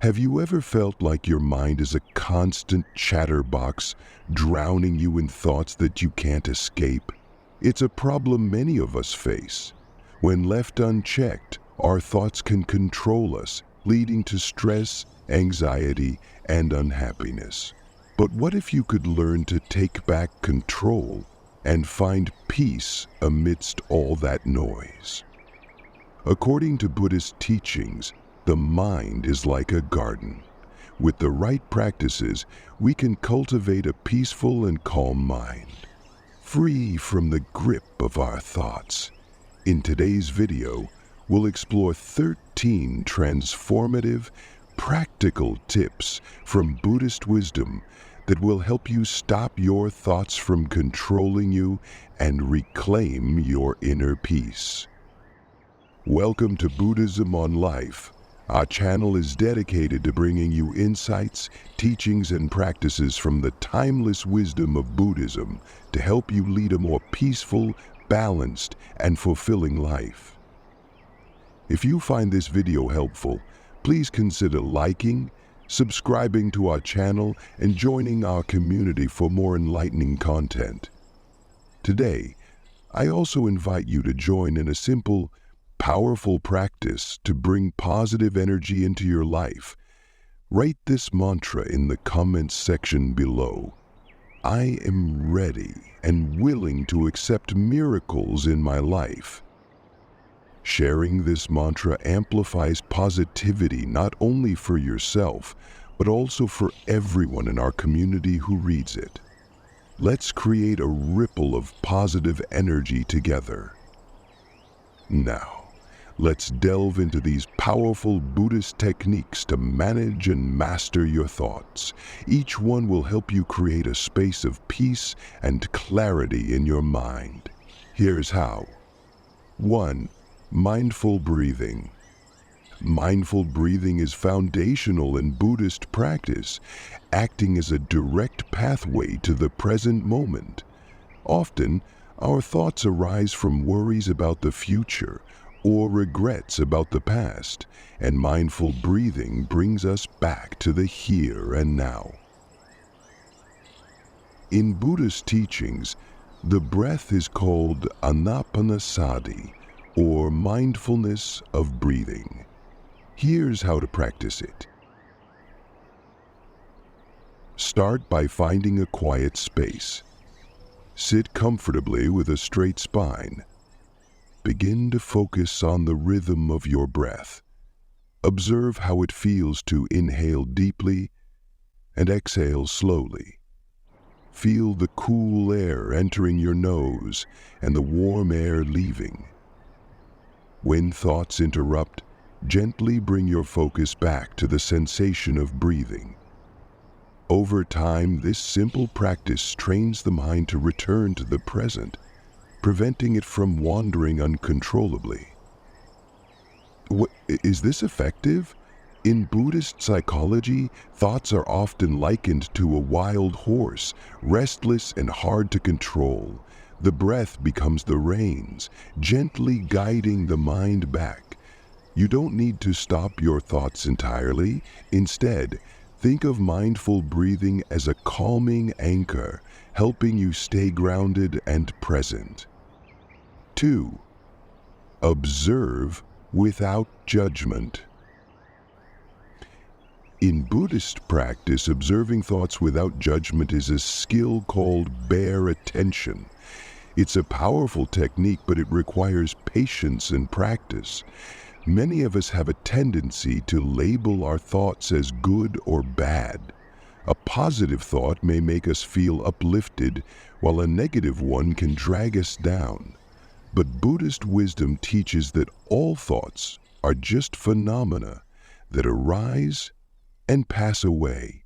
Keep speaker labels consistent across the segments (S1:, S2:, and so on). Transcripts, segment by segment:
S1: Have you ever felt like your mind is a constant chatterbox, drowning you in thoughts that you can't escape? It's a problem many of us face. When left unchecked, our thoughts can control us, leading to stress, anxiety, and unhappiness. But what if you could learn to take back control and find peace amidst all that noise? According to Buddhist teachings, the mind is like a garden. With the right practices, we can cultivate a peaceful and calm mind, free from the grip of our thoughts. In today's video, we'll explore 13 transformative, practical tips from Buddhist wisdom that will help you stop your thoughts from controlling you and reclaim your inner peace. Welcome to Buddhism on Life. Our channel is dedicated to bringing you insights, teachings, and practices from the timeless wisdom of Buddhism to help you lead a more peaceful, balanced, and fulfilling life. If you find this video helpful, please consider liking, subscribing to our channel, and joining our community for more enlightening content. Today, I also invite you to join in a simple, powerful practice to bring positive energy into your life. Write this mantra in the comments section below. I am ready and willing to accept miracles in my life. Sharing this mantra amplifies positivity not only for yourself, but also for everyone in our community who reads it. Let's create a ripple of positive energy together. Now, let's delve into these powerful Buddhist techniques to manage and master your thoughts. Each one will help you create a space of peace and clarity in your mind. Here's how. 1. Mindful breathing. Mindful breathing is foundational in Buddhist practice, acting as a direct pathway to the present moment. Often, our thoughts arise from worries about the future or regrets about the past, and mindful breathing brings us back to the here and now. In Buddhist teachings, the breath is called anapanasati, or mindfulness of breathing. Here's how to practice it. Start by finding a quiet space. Sit comfortably with a straight spine. Begin to focus on the rhythm of your breath. Observe how it feels to inhale deeply and exhale slowly. Feel the cool air entering your nose and the warm air leaving. When thoughts interrupt, gently bring your focus back to the sensation of breathing. Over time, this simple practice trains the mind to return to the present, preventing it from wandering uncontrollably. Is this effective? In Buddhist psychology, thoughts are often likened to a wild horse, restless and hard to control. The breath becomes the reins, gently guiding the mind back. You don't need to stop your thoughts entirely. Instead, think of mindful breathing as a calming anchor, helping you stay grounded and present. 2. Observe without judgment. In Buddhist practice, observing thoughts without judgment is a skill called bare attention. It's a powerful technique, but it requires patience and practice. Many of us have a tendency to label our thoughts as good or bad. A positive thought may make us feel uplifted, while a negative one can drag us down. But Buddhist wisdom teaches that all thoughts are just phenomena that arise and pass away.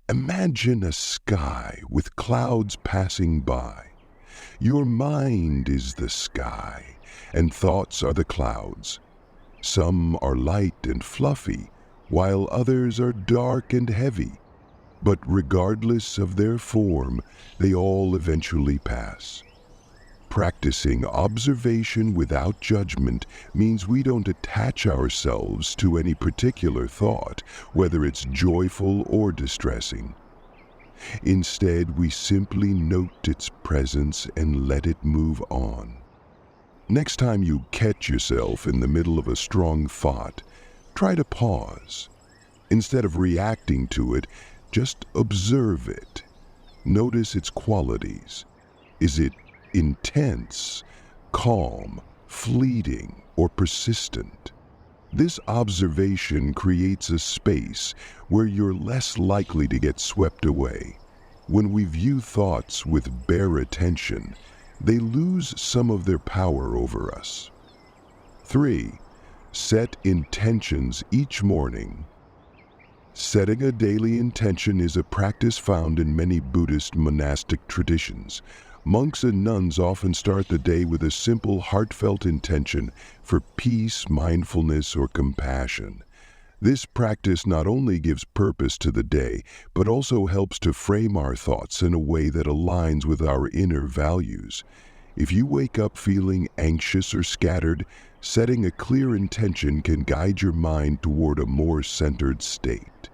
S1: Imagine a sky with clouds passing by. Your mind is the sky, and thoughts are the clouds. Some are light and fluffy, while others are dark and heavy. But regardless of their form, they all eventually pass. Practicing observation without judgment means we don't attach ourselves to any particular thought, whether it's joyful or distressing. Instead, we simply note its presence and let it move on. Next time you catch yourself in the middle of a strong thought, try to pause. Instead of reacting to it, just observe it. Notice its qualities. Is it intense, calm, fleeting, or persistent? This observation creates a space where you're less likely to get swept away. When we view thoughts with bare attention, they lose some of their power over us. 3. Set intentions each morning. Setting a daily intention is a practice found in many Buddhist monastic traditions. Monks and nuns often start the day with a simple, heartfelt intention for peace, mindfulness, or compassion. This practice not only gives purpose to the day, but also helps to frame our thoughts in a way that aligns with our inner values. If you wake up feeling anxious or scattered, setting a clear intention can guide your mind toward a more centered state.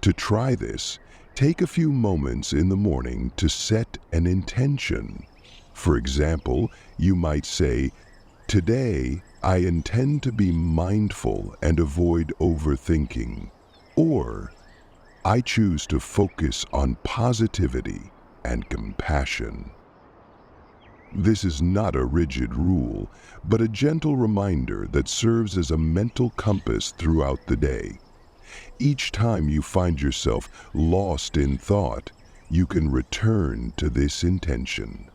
S1: To try this, take a few moments in the morning to set an intention. For example, you might say, "Today, I intend to be mindful and avoid overthinking." Or, "I choose to focus on positivity and compassion." This is not a rigid rule, but a gentle reminder that serves as a mental compass throughout the day. Each time you find yourself lost in thought, you can return to this intention.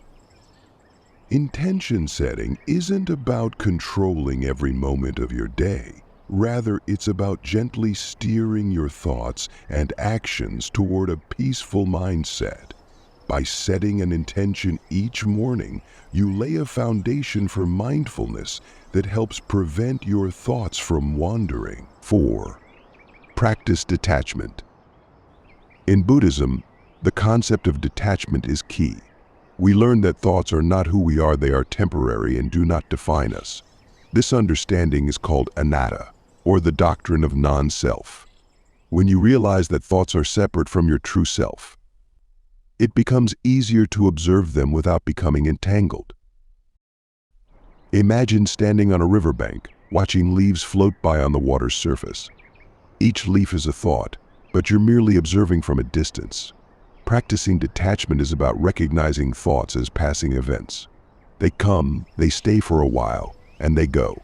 S1: Intention setting isn't about controlling every moment of your day. Rather, it's about gently steering your thoughts and actions toward a peaceful mindset. By setting an intention each morning, you lay a foundation for mindfulness that helps prevent your thoughts from wandering. 4. Practice detachment. In Buddhism, the concept of detachment is key. We learn that thoughts are not who we are, they are temporary and do not define us. This understanding is called anatta, or the doctrine of non-self. When you realize that thoughts are separate from your true self, it becomes easier to observe them without becoming entangled. Imagine standing on a riverbank, watching leaves float by on the water's surface. Each leaf is a thought, but you're merely observing from a distance. Practicing detachment is about recognizing thoughts as passing events. They come, they stay for a while, and they go.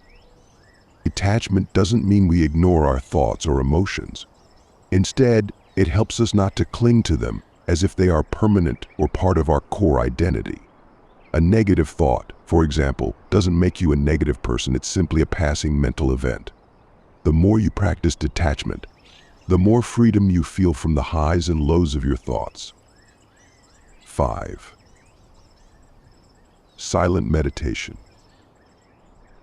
S1: Detachment doesn't mean we ignore our thoughts or emotions. Instead, it helps us not to cling to them as if they are permanent or part of our core identity. A negative thought, for example, doesn't make you a negative person, it's simply a passing mental event. The more you practice detachment, the more freedom you feel from the highs and lows of your thoughts. 5. Silent meditation.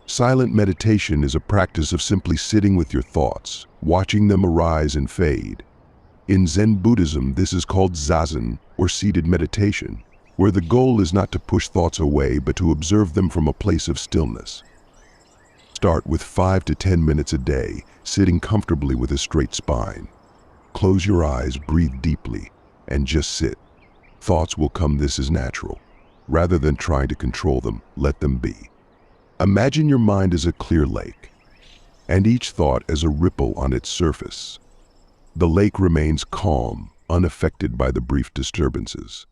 S1: Silent meditation is a practice of simply sitting with your thoughts, watching them arise and fade. In Zen Buddhism, this is called zazen, or seated meditation, where the goal is not to push thoughts away, but to observe them from a place of stillness. Start with 5 to 10 minutes a day, sitting comfortably with a straight spine. Close your eyes, breathe deeply, and just sit. Thoughts will come, this is natural. Rather than trying to control them, let them be. Imagine your mind as a clear lake, and each thought as a ripple on its surface. The lake remains calm, unaffected by the brief disturbances.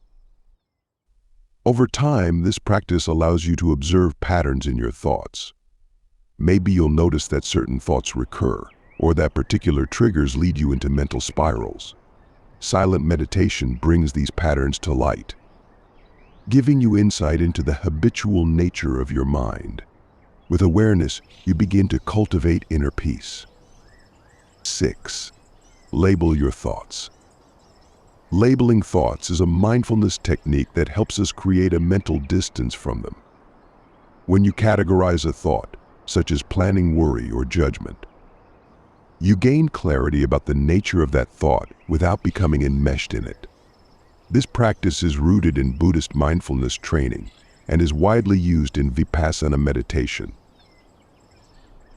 S1: Over time, this practice allows you to observe patterns in your thoughts. Maybe you'll notice that certain thoughts recur, or that particular triggers lead you into mental spirals. Silent meditation brings these patterns to light, giving you insight into the habitual nature of your mind. With awareness, you begin to cultivate inner peace. 6. Label your thoughts. Labeling thoughts is a mindfulness technique that helps us create a mental distance from them. When you categorize a thought, such as planning, worry, or judgment, you gain clarity about the nature of that thought without becoming enmeshed in it. This practice is rooted in Buddhist mindfulness training, and is widely used in vipassana meditation.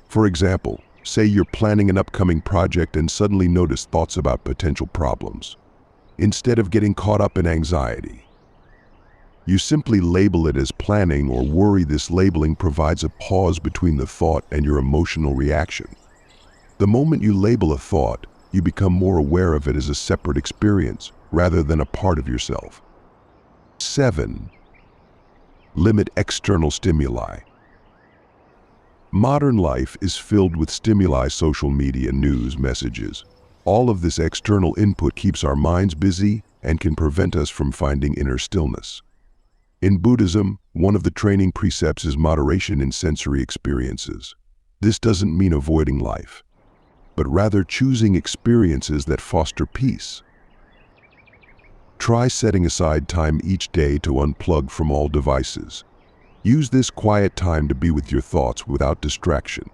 S1: For example, say you're planning an upcoming project and suddenly notice thoughts about potential problems. Instead of getting caught up in anxiety, you simply label it as planning or worry. This labeling provides a pause between the thought and your emotional reaction. The moment you label a thought, you become more aware of it as a separate experience rather than a part of yourself. 7. Limit external stimuli. Modern life is filled with stimuli: social media, news, messages. All of this external input keeps our minds busy and can prevent us from finding inner stillness. In Buddhism, one of the training precepts is moderation in sensory experiences. This doesn't mean avoiding life, but rather choosing experiences that foster peace. Try setting aside time each day to unplug from all devices. Use this quiet time to be with your thoughts without distraction.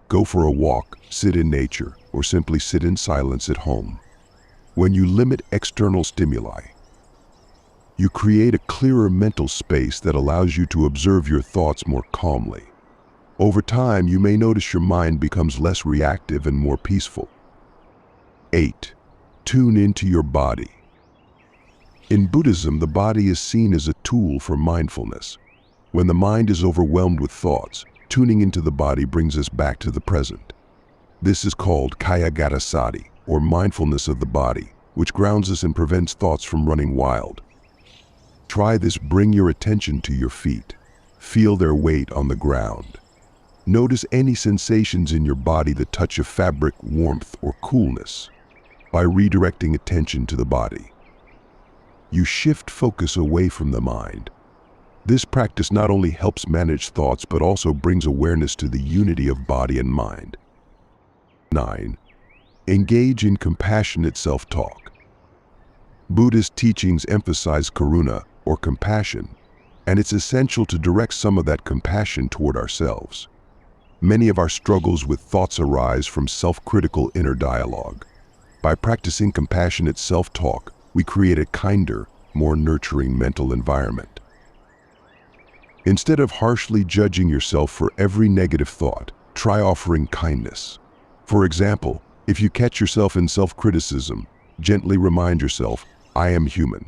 S1: Go for a walk, sit in nature, or simply sit in silence at home. When you limit external stimuli, you create a clearer mental space that allows you to observe your thoughts more calmly. Over time, you may notice your mind becomes less reactive and more peaceful. 8. Tune into your body. In Buddhism, the body is seen as a tool for mindfulness. When the mind is overwhelmed with thoughts, tuning into the body brings us back to the present. This is called kaya-gata sati, or mindfulness of the body, which grounds us and prevents thoughts from running wild. Try this. Bring your attention to your feet. Feel their weight on the ground. Notice any sensations in your body: the touch of fabric, warmth, or coolness. By redirecting attention to the body, you shift focus away from the mind. This practice not only helps manage thoughts but also brings awareness to the unity of body and mind. 9. Engage in compassionate self-talk. Buddhist teachings emphasize karuna, or compassion, and it's essential to direct some of that compassion toward ourselves. Many of our struggles with thoughts arise from self-critical inner dialogue. By practicing compassionate self-talk, we create a kinder, more nurturing mental environment. Instead of harshly judging yourself for every negative thought, try offering kindness. For example, if you catch yourself in self-criticism, gently remind yourself, "I am human."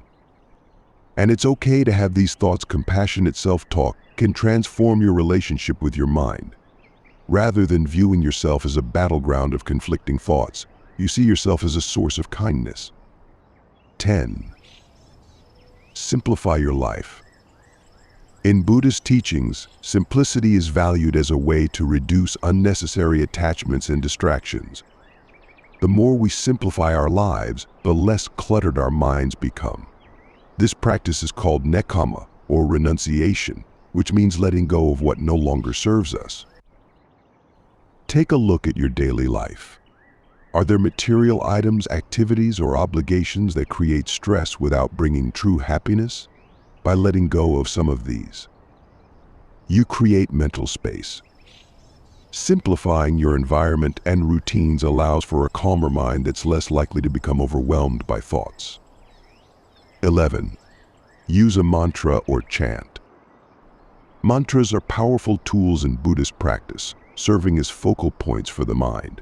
S1: And it's okay to have these thoughts. Compassionate self-talk can transform your relationship with your mind. Rather than viewing yourself as a battleground of conflicting thoughts, you see yourself as a source of kindness. 10. Simplify your life. In Buddhist teachings, simplicity is valued as a way to reduce unnecessary attachments and distractions. The more we simplify our lives, the less cluttered our minds become. This practice is called nekkhamma, or renunciation, which means letting go of what no longer serves us. Take a look at your daily life. Are there material items, activities, or obligations that create stress without bringing true happiness? By letting go of some of these, you create mental space. Simplifying your environment and routines allows for a calmer mind that's less likely to become overwhelmed by thoughts. 11. Use a mantra or chant. Mantras are powerful tools in Buddhist practice, serving as focal points for the mind.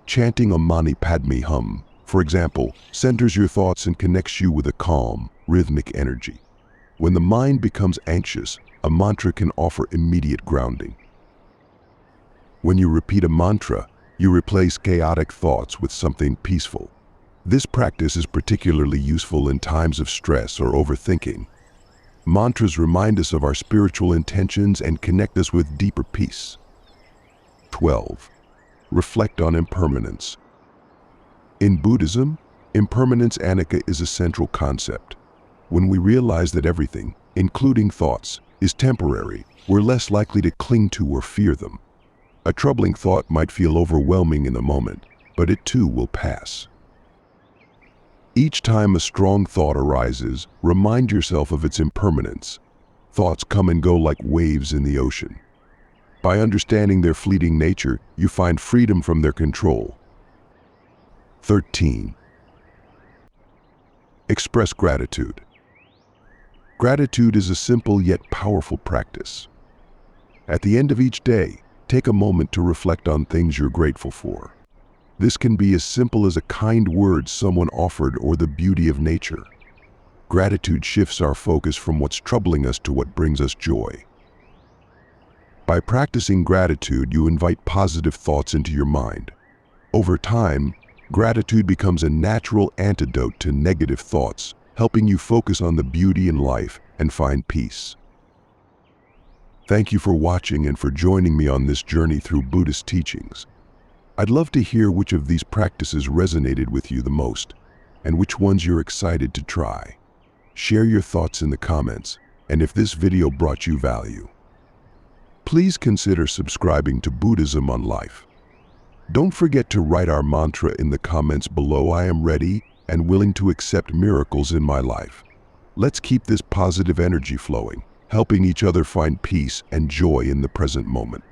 S1: Chanting a mani padme hum, for example, centers your thoughts and connects you with a calm, rhythmic energy. When the mind becomes anxious, a mantra can offer immediate grounding. When you repeat a mantra, you replace chaotic thoughts with something peaceful. This practice is particularly useful in times of stress or overthinking. Mantras remind us of our spiritual intentions and connect us with deeper peace. 12. Reflect on impermanence. In Buddhism, impermanence anicca is a central concept. When we realize that everything, including thoughts, is temporary, we're less likely to cling to or fear them. A troubling thought might feel overwhelming in the moment, but it too will pass. Each time a strong thought arises, remind yourself of its impermanence. Thoughts come and go like waves in the ocean. By understanding their fleeting nature, you find freedom from their control. 13. Express gratitude. Gratitude is a simple yet powerful practice. At the end of each day, take a moment to reflect on things you're grateful for. This can be as simple as a kind word someone offered or the beauty of nature. Gratitude shifts our focus from what's troubling us to what brings us joy. By practicing gratitude, you invite positive thoughts into your mind. Over time, gratitude becomes a natural antidote to negative thoughts, helping you focus on the beauty in life and find peace. Thank you for watching and for joining me on this journey through Buddhist teachings. I'd love to hear which of these practices resonated with you the most, and which ones you're excited to try. Share your thoughts in the comments, and if this video brought you value, please consider subscribing to Buddhism on Life. Don't forget to write our mantra in the comments below. I am ready and willing to accept miracles in my life. Let's keep this positive energy flowing, helping each other find peace and joy in the present moment.